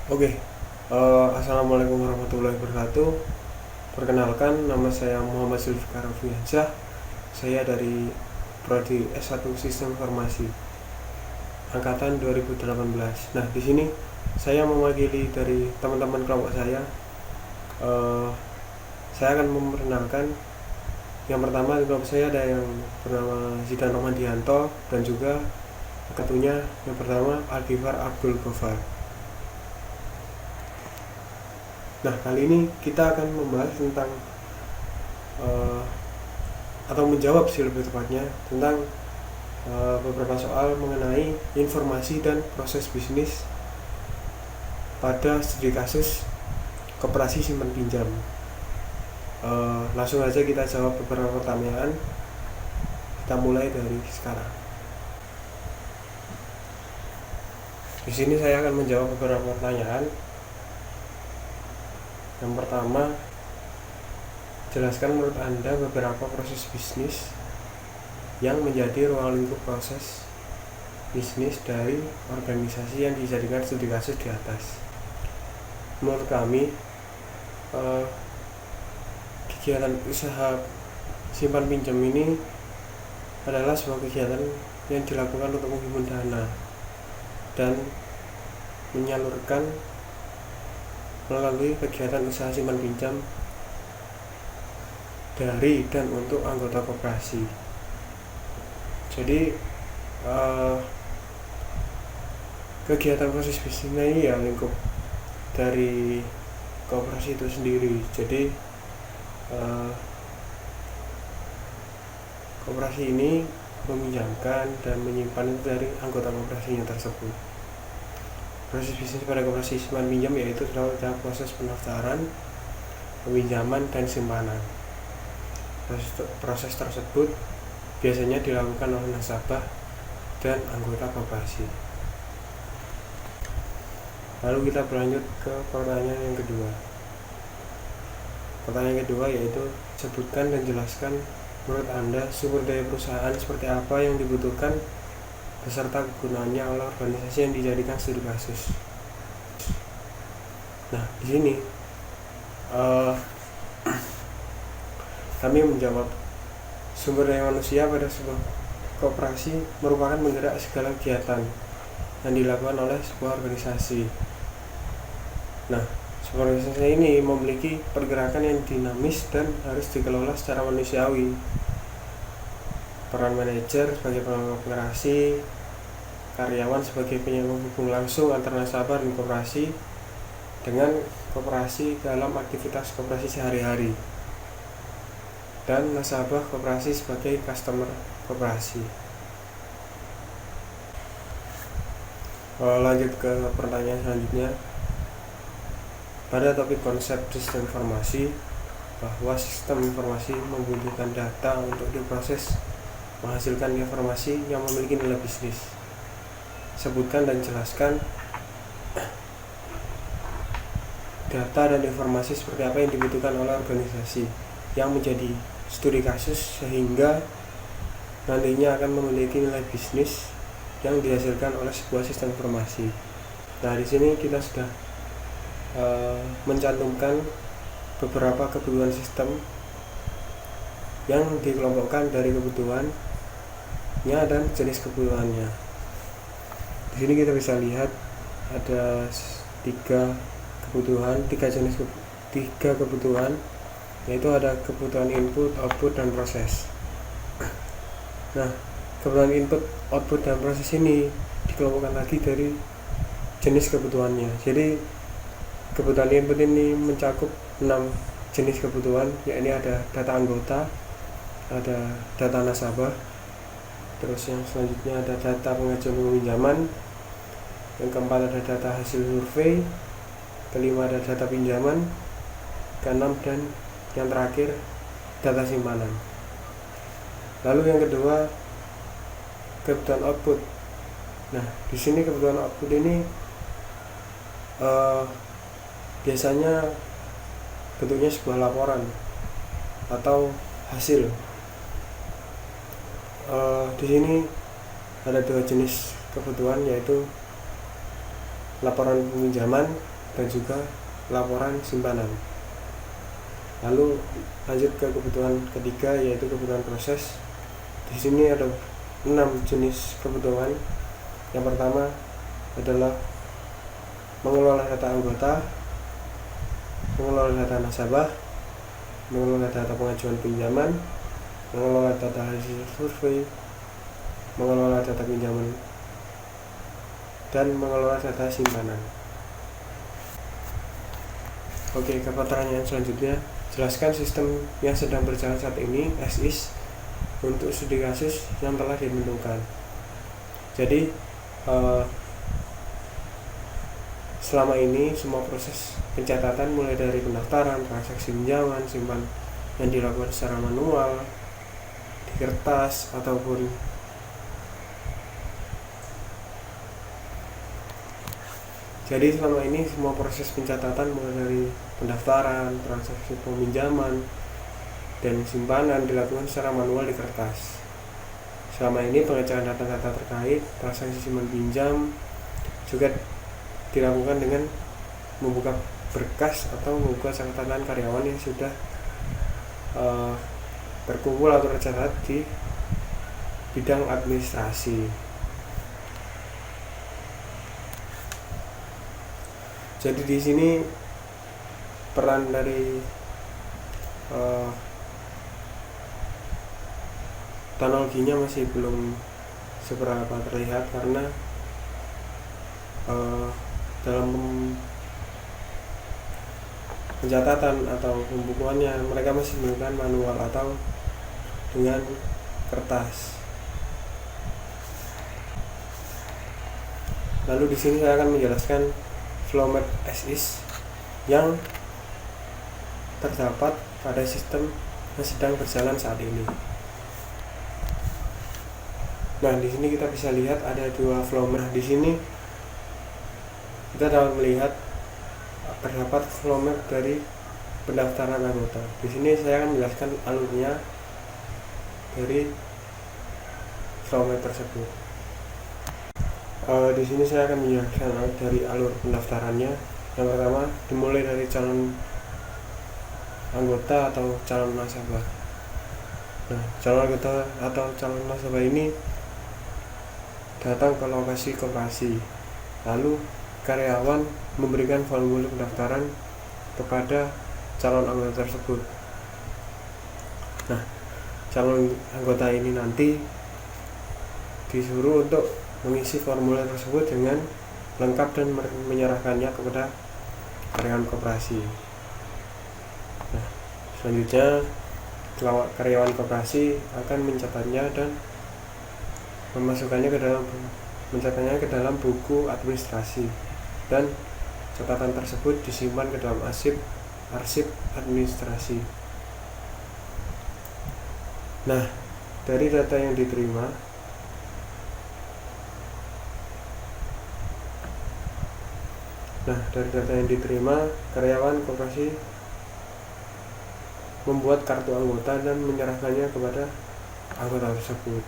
Oke, Assalamualaikum warahmatullahi wabarakatuh. Perkenalkan, nama saya Muhammad Zulfikar Rafiansyah. Saya dari Prodi S1 Sistem Informasi angkatan 2018. Nah, di sini saya mewakili dari teman-teman kelompok saya. Eh, saya akan memperkenalkan. Yang pertama di kelompok saya ada yang bernama Zidan Romandianto dan juga ketuanya yang pertama Algifar Abdul Ghaffar. Nah, kali ini kita akan membahas tentang atau menjawab sih lebih tepatnya tentang beberapa soal mengenai informasi dan proses bisnis pada studi kasus koperasi simpan pinjam. Langsung aja kita jawab beberapa pertanyaan. Kita mulai dari sekarang. Di sini saya akan menjawab beberapa pertanyaan. Yang pertama, jelaskan menurut Anda beberapa proses bisnis yang menjadi ruang lingkup proses bisnis dari organisasi yang dijadikan studi kasus di atas. Menurut kami, kegiatan usaha simpan pinjam ini adalah sebuah kegiatan yang dilakukan untuk menghimpun dana dan menyalurkan melalui kegiatan usaha simpan pinjam dari dan untuk anggota koperasi. Jadi kegiatan proses bisnisnya ini ya lingkup dari koperasi itu sendiri. Jadi koperasi ini meminjamkan dan menyimpan dari anggota koperasinya tersebut. Proses bisnis pada koperasi simpan pinjam yaitu terdapat proses pendaftaran, peminjaman, dan simpanan. Proses tersebut biasanya dilakukan oleh nasabah dan anggota koperasi. Lalu kita berlanjut ke pertanyaan yang kedua. Pertanyaan kedua yaitu sebutkan dan jelaskan menurut Anda sumber daya perusahaan seperti apa yang dibutuhkan beserta kegunaannya oleh organisasi yang dijadikan studi kasus. Nah, di sini kami menjawab sumber daya manusia pada sebuah koperasi merupakan menggerak segala kegiatan yang dilakukan oleh sebuah organisasi. Nah, sebuah organisasi ini memiliki pergerakan yang dinamis dan harus dikelola secara manusiawi. Peran manajer sebagai penggerak, karyawan sebagai penghubung langsung antara nasabah dan koperasi dengan koperasi dalam aktivitas koperasi sehari-hari, dan nasabah koperasi sebagai customer koperasi. Lanjut ke pertanyaan selanjutnya. Pada topik konsep sistem informasi, bahwa sistem informasi membutuhkan data untuk diproses menghasilkan informasi yang memiliki nilai bisnis. Sebutkan dan jelaskan data dan informasi seperti apa yang dibutuhkan oleh organisasi yang menjadi studi kasus sehingga nantinya akan memiliki nilai bisnis yang dihasilkan oleh sebuah sistem informasi. Nah, di sini kita sudah mencantumkan beberapa kebutuhan sistem yang dikelompokkan dari kebutuhannya dan jenis kebutuhannya. Di sini kita bisa lihat ada tiga kebutuhan, yaitu ada kebutuhan input, output, dan proses. Nah, kebutuhan input, output, dan proses ini dikelompokkan lagi dari jenis kebutuhannya. Jadi kebutuhan input ini mencakup 6 jenis kebutuhan, yakni ada data anggota, ada data nasabah, terus yang selanjutnya ada data pengajuan peminjaman, yang keempat ada data hasil survei, kelima ada data pinjaman, keenam dan yang terakhir data simpanan. Lalu yang kedua, kebutuhan output. Nah, di sini kebutuhan output ini biasanya bentuknya sebuah laporan atau hasil. Di sini ada dua jenis kebutuhan, yaitu laporan peminjaman dan juga laporan simpanan. Lalu lanjut ke kebutuhan ketiga, yaitu kebutuhan proses. Di sini ada 6 jenis kebutuhan. Yang pertama adalah mengelola data anggota, mengelola data nasabah, mengelola data pengajuan pinjaman, mengelola data hasil survei, mengelola data pinjaman, dan mengelola data simpanan. Oke, ke pertanyaan selanjutnya, jelaskan sistem yang sedang berjalan saat ini as is untuk studi kasus yang telah ditentukan. Jadi selama ini semua proses pencatatan mulai dari pendaftaran, transaksi pinjaman, simpan yang dilakukan secara manual di kertas ataupun jadi selama ini semua proses pencatatan mulai dari pendaftaran, transaksi peminjaman, dan simpanan dilakukan secara manual di kertas. Selama ini pengecekan data-data terkait transaksi simpan pinjam juga dilakukan dengan membuka berkas atau membuka catatan karyawan yang sudah terkumpul atau tercatat di bidang administrasi. Jadi di sini peran dari teknologinya masih belum seberapa terlihat karena dalam pencatatan atau pembukuannya mereka masih menggunakan manual atau dengan kertas. Lalu di sini saya akan menjelaskan flow map as is yang terdapat pada sistem yang sedang berjalan saat ini. Nah, di sini kita bisa lihat ada 2 flow map. Di sini kita dapat melihat terdapat flow map dari pendaftaran anggota. Di sini saya akan menjelaskan alurnya dari flow map tersebut. Di sini saya akan menjelaskan dari alur pendaftarannya. Yang pertama dimulai dari calon anggota atau calon nasabah. Nah, calon anggota atau calon nasabah ini datang ke lokasi koperasi. Lalu karyawan memberikan formulir pendaftaran kepada calon anggota tersebut. Nah, calon anggota ini nanti disuruh untuk mengisi formulir tersebut dengan lengkap dan menyerahkannya kepada karyawan koperasi. Nah, selanjutnya karyawan koperasi akan mencatatnya dan mencatatnya ke dalam buku administrasi, dan catatan tersebut disimpan ke dalam arsip administrasi. Nah, dari data yang diterima, karyawan koperasi membuat kartu anggota dan menyerahkannya kepada anggota tersebut.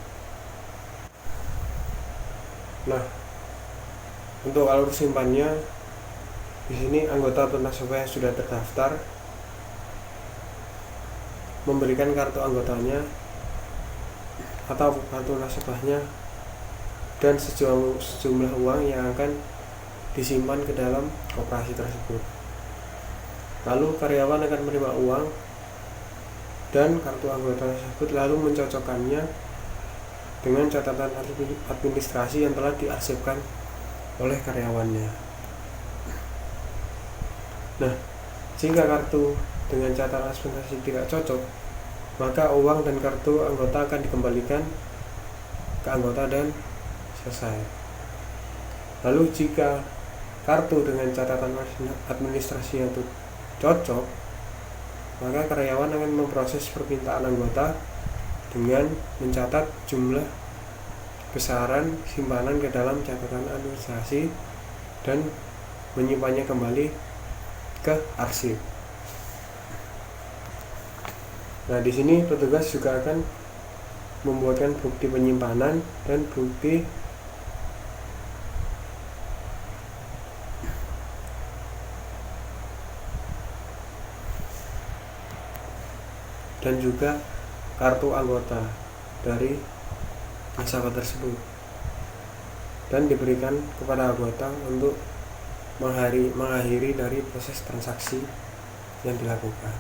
Nah, untuk alur simpannya, di sini anggota atau nasabah yang sudah terdaftar memberikan kartu anggotanya atau kartu nasabahnya dan sejumlah uang yang akan disimpan ke dalam koperasi tersebut. Lalu karyawan akan menerima uang dan kartu anggota tersebut lalu mencocokkannya dengan catatan administrasi yang telah diarsipkan oleh karyawannya. Nah, jika kartu dengan catatan administrasi tidak cocok, maka uang dan kartu anggota akan dikembalikan ke anggota dan selesai. Lalu jika kartu dengan catatan administrasi yang cocok, maka karyawan akan memproses permintaan anggota dengan mencatat jumlah besaran simpanan ke dalam catatan administrasi dan menyimpannya kembali ke arsip. Nah, di sini petugas juga akan membuatkan bukti penyimpanan dan bukti dan juga kartu anggota dari nasabah tersebut, dan diberikan kepada anggota untuk mengakhiri dari proses transaksi yang dilakukan.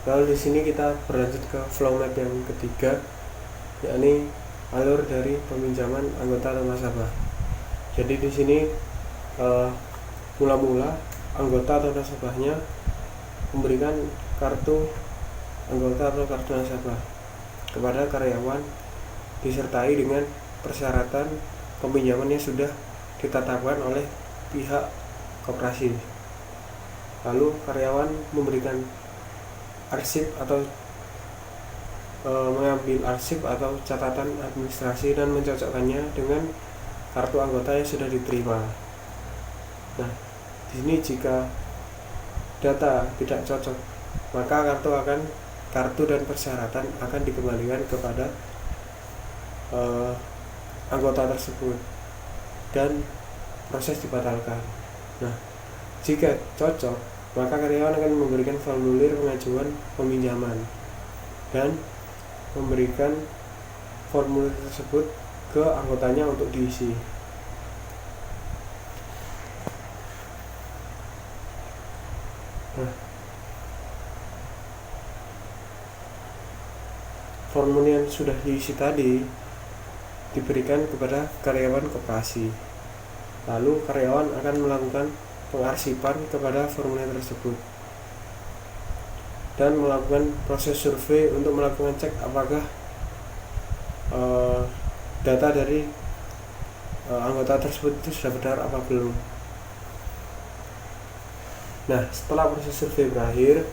Lalu di sini kita berlanjut ke flow map yang ketiga, yakni alur dari peminjaman anggota atau nasabah. Jadi di sini mula-mula anggota atau nasabahnya memberikan kartu anggota atau kartu nasabah kepada karyawan disertai dengan persyaratan peminjaman yang sudah ditetapkan oleh pihak koperasi. Lalu karyawan memberikan arsip atau mengambil arsip atau catatan administrasi dan mencocokkannya dengan kartu anggota yang sudah diterima. Nah, di sini jika data tidak cocok, maka kartu dan persyaratan akan dikembalikan kepada anggota tersebut dan proses dibatalkan. Nah, jika cocok, maka karyawan akan memberikan formulir pengajuan peminjaman dan memberikan formulir tersebut ke anggotanya untuk diisi. Nah, formulir yang sudah diisi tadi diberikan kepada karyawan koperasi. Lalu karyawan akan melakukan pengarsipan kepada formulir tersebut dan melakukan proses survei untuk melakukan cek apakah data dari anggota tersebut itu sudah benar apa belum. Nah, setelah proses survei berakhir,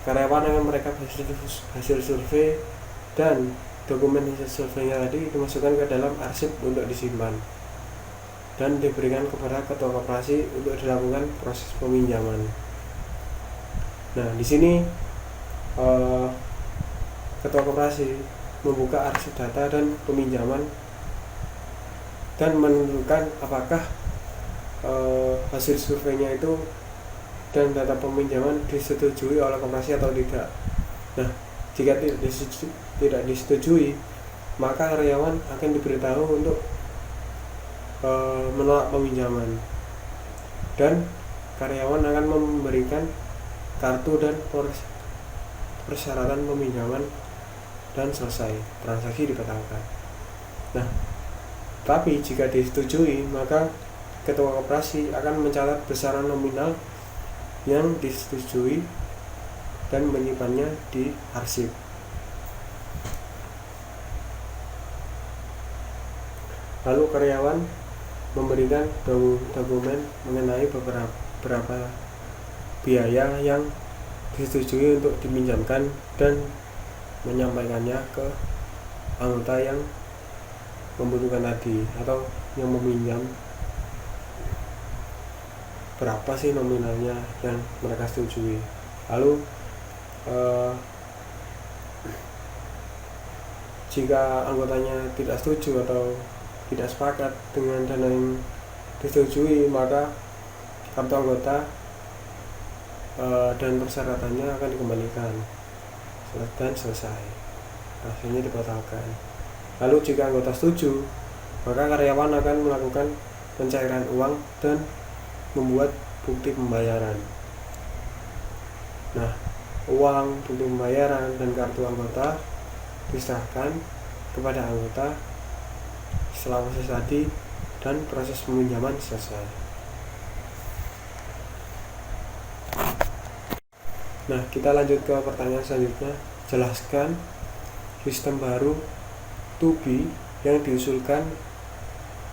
karyawan akan merekap hasil survei dan dokumen hasil surveinya tadi dimasukkan ke dalam arsip untuk disimpan dan diberikan kepada ketua koperasi untuk dilakukan proses peminjaman. Nah, di sini ketua koperasi membuka arsip data dan peminjaman dan menentukan apakah hasil surveinya itu dan data peminjaman disetujui oleh koperasi atau tidak. Nah, jika tidak disetujui, maka karyawan akan diberitahu untuk menolak peminjaman dan karyawan akan memberikan kartu dan persyaratan peminjaman dan selesai, transaksi dibatalkan. Nah, tapi jika disetujui, maka ketua koperasi akan mencatat besaran nominal yang disetujui dan menyimpannya di arsip. Lalu karyawan memberikan dokumen mengenai beberapa biaya yang disetujui untuk diminjamkan dan menyampaikannya ke anggota yang membutuhkan tadi atau yang meminjam, berapa sih nominalnya yang mereka setujui. Lalu jika anggotanya tidak setuju atau tidak sepakat dengan dana yang disetujui, maka kartu anggota dan persyaratannya akan dikembalikan dan selesai, hasilnya dibatalkan. Lalu jika anggota setuju, maka karyawan akan melakukan pencairan uang dan membuat bukti pembayaran. Nah, uang, bukti pembayaran, dan kartu anggota diserahkan kepada anggota setelah proses tadi dan proses peminjaman selesai. Nah, kita lanjut ke pertanyaan selanjutnya. Jelaskan sistem baru 2B yang diusulkan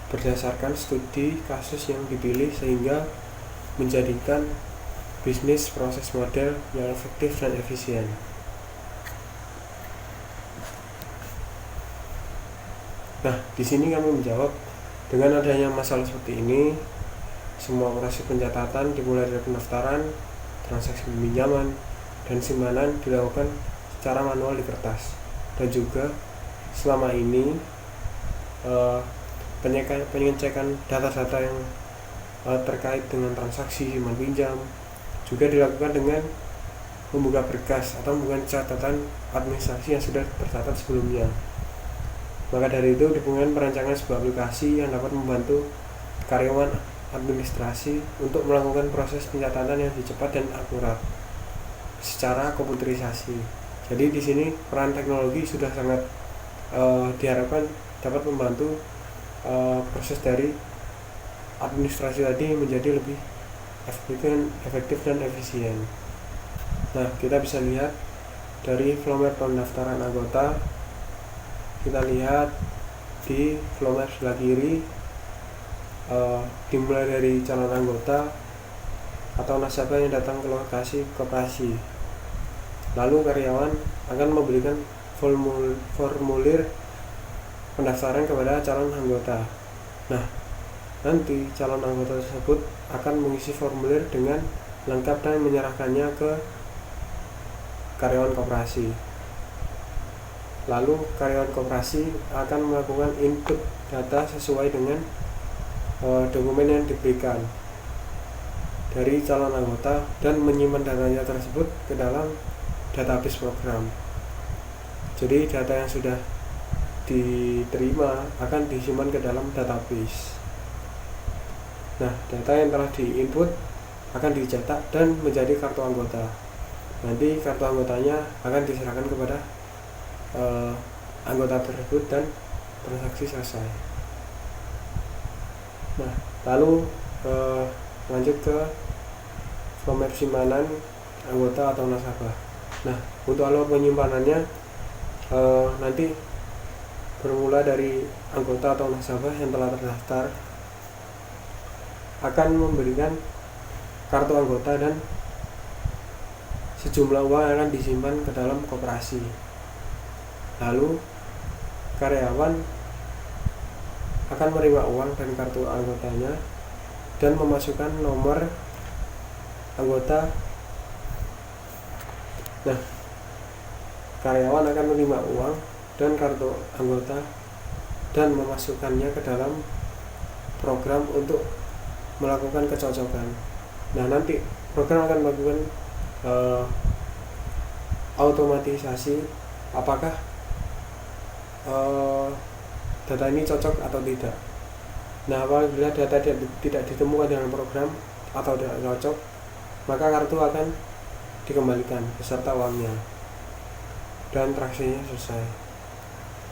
berdasarkan studi kasus yang dipilih sehingga menjadikan bisnis proses model yang efektif dan efisien. Nah, di sini kami menjawab, dengan adanya masalah seperti ini, semua proses pencatatan dimulai dari pendaftaran, transaksi peminjaman, dan simpanan dilakukan secara manual di kertas. Dan juga selama ini pengecekan data-data yang terkait dengan transaksi simpan pinjam juga dilakukan dengan membuka berkas atau membuka catatan administrasi yang sudah tercatat sebelumnya. Maka dari itu dibutuhkan perancangan sebuah aplikasi yang dapat membantu karyawan administrasi untuk melakukan proses pencatatan yang cepat dan akurat secara komputerisasi. Jadi di sini peran teknologi sudah sangat diharapkan dapat membantu proses dari administrasi tadi menjadi lebih efektif dan efisien. Nah, kita bisa lihat dari flowmap pendaftaran anggota. Kita lihat di flowmap sebelah kiri, dimulai dari calon anggota atau nasabah yang datang ke lokasi koperasi. Lalu karyawan akan memberikan formulir pendaftaran kepada calon anggota. Nah, nanti calon anggota tersebut akan mengisi formulir dengan lengkap dan menyerahkannya ke karyawan koperasi. Lalu karyawan koperasi akan melakukan input data sesuai dengan dokumen yang diberikan dari calon anggota dan menyimpan datanya tersebut ke dalam database program. Jadi data yang sudah diterima akan disimpan ke dalam database. Nah, data yang telah diinput akan dicetak dan menjadi kartu anggota. Nanti kartu anggotanya akan diserahkan kepada anggota tersebut dan transaksi selesai. Nah, lalu lanjut ke flowmap simpanan anggota atau nasabah. Nah, untuk alur penyimpanannya nanti bermula dari anggota atau nasabah yang telah terdaftar akan memberikan kartu anggota dan sejumlah uang akan disimpan ke dalam koperasi. Lalu karyawan akan menerima uang dan kartu anggotanya dan memasukkan nomor anggota. Nah, karyawan akan menerima uang dan kartu anggota dan memasukkannya ke dalam program untuk melakukan kecocokan. Nah, nanti program akan melakukan otomatisasi apakah data ini cocok atau tidak. Nah, apabila data tidak ditemukan dengan program atau tidak cocok, maka kartu akan dikembalikan beserta uangnya dan transaksinya selesai.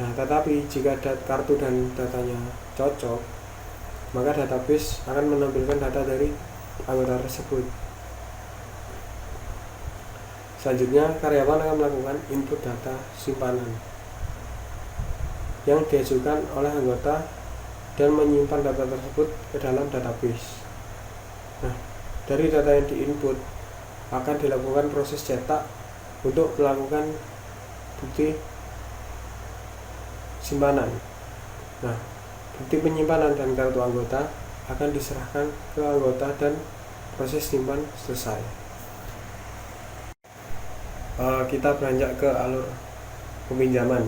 Nah, tetapi jika kartu dan datanya cocok, maka database akan menampilkan data dari anggota tersebut. Selanjutnya, karyawan akan melakukan input data simpanan yang diajukan oleh anggota dan menyimpan data tersebut ke dalam database. Nah, dari data yang diinput akan dilakukan proses cetak untuk melakukan bukti simpanan. Nah, bukti penyimpanan dan kartu anggota akan diserahkan ke anggota dan proses simpan selesai. Kita beranjak ke alur peminjaman.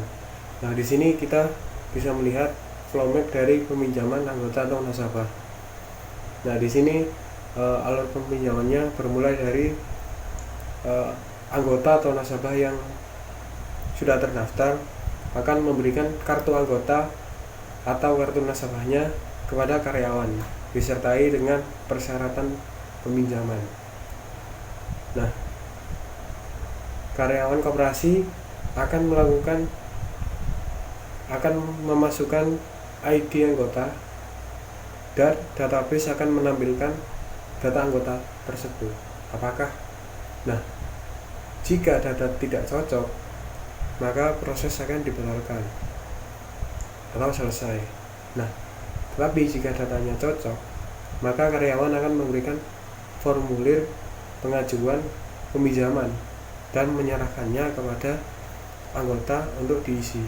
Nah, di sini kita bisa melihat flowmap dari peminjaman anggota atau nasabah. Nah, di sini alur peminjamannya bermulai dari anggota atau nasabah yang sudah terdaftar akan memberikan kartu anggota atau kartu nasabahnya kepada karyawan disertai dengan persyaratan peminjaman. Nah, karyawan koperasi akan memasukkan ID anggota dan database akan menampilkan data anggota tersebut. Jika data tidak cocok, maka proses akan dibatalkan atau selesai. Nah, tetapi jika datanya cocok, maka karyawan akan memberikan formulir pengajuan peminjaman dan menyerahkannya kepada anggota untuk diisi.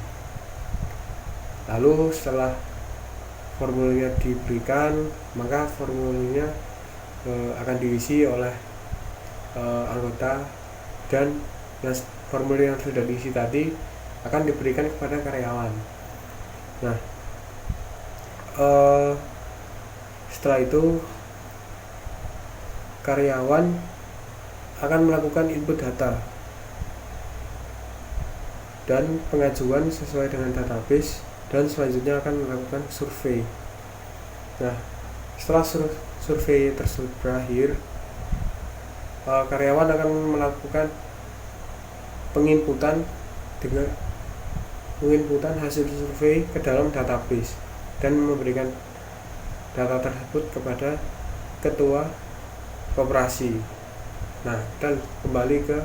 Lalu setelah formulirnya diberikan, maka formulirnya akan diisi oleh anggota dan formulir yang sudah diisi tadi akan diberikan kepada karyawan. Nah, setelah itu karyawan akan melakukan input data dan pengajuan sesuai dengan database, dan selanjutnya akan melakukan survei. Nah, setelah survei tersebut berakhir, karyawan akan melakukan penginputan hasil survei ke dalam database dan memberikan data tersebut kepada ketua koperasi. Nah, dan kembali ke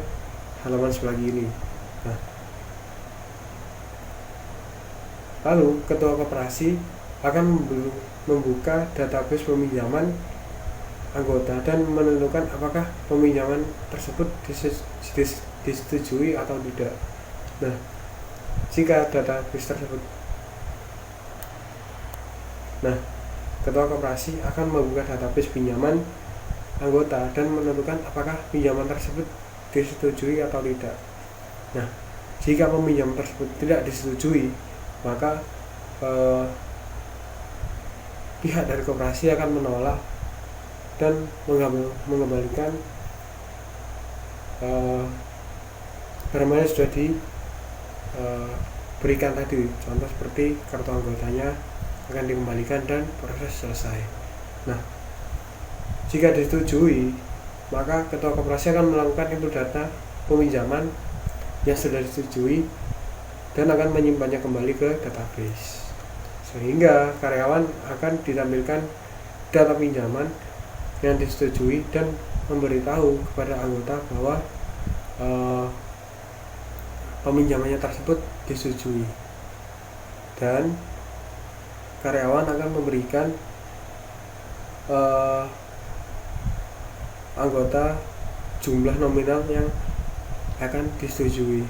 halaman sebelah kiri. Nah, lalu ketua koperasi akan membuka database peminjaman anggota dan menentukan apakah peminjaman tersebut disetujui atau tidak. Nah, jika database tersebut ketua koperasi akan membuka database pinjaman anggota dan menentukan apakah pinjaman tersebut disetujui atau tidak. Nah, jika peminjaman tersebut tidak disetujui, maka pihak dari koperasi akan menolak dan mengembalikan barang yang sudah diberikan tadi. Contoh seperti kartu anggotanya akan dikembalikan dan proses selesai. Nah, jika disetujui, maka ketua koperasi akan melakukan input data peminjaman yang sudah disetujui dan akan menyimpannya kembali ke database, sehingga karyawan akan ditampilkan data pinjaman yang disetujui dan memberitahu kepada anggota bahwa peminjamannya tersebut disetujui, dan karyawan akan memberikan anggota jumlah nominal yang akan disetujui.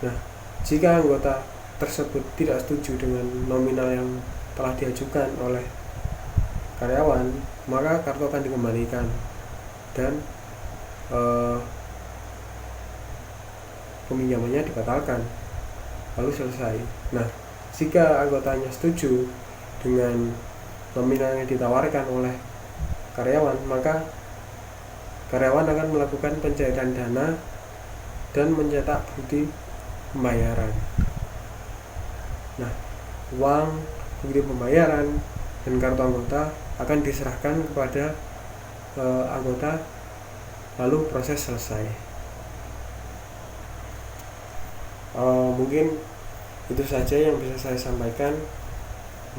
Nah, jika anggota tersebut tidak setuju dengan nominal yang telah diajukan oleh karyawan, maka kartu akan dikembalikan dan peminjamannya dibatalkan, lalu selesai. Nah, jika anggotanya setuju dengan nominal yang ditawarkan oleh karyawan, maka karyawan akan melakukan pencairan dana dan mencetak bukti pembayaran. Nah, uang, bukti pembayaran, dan kartu anggota akan diserahkan kepada anggota, lalu proses selesai. Mungkin itu saja yang bisa saya sampaikan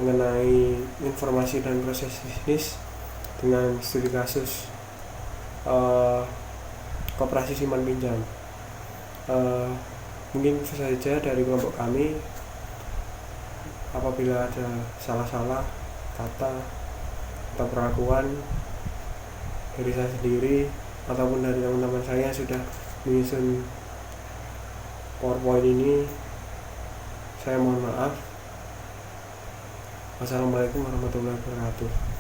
mengenai informasi dan proses bisnis dengan studi kasus koperasi simpan pinjam. Mungkin itu saja dari kelompok kami. Apabila ada salah-salah kata atau perlakuan dari saya sendiri ataupun dari teman-teman saya yang sudah menyusun PowerPoint ini, saya mohon maaf. Wassalamualaikum warahmatullahi wabarakatuh.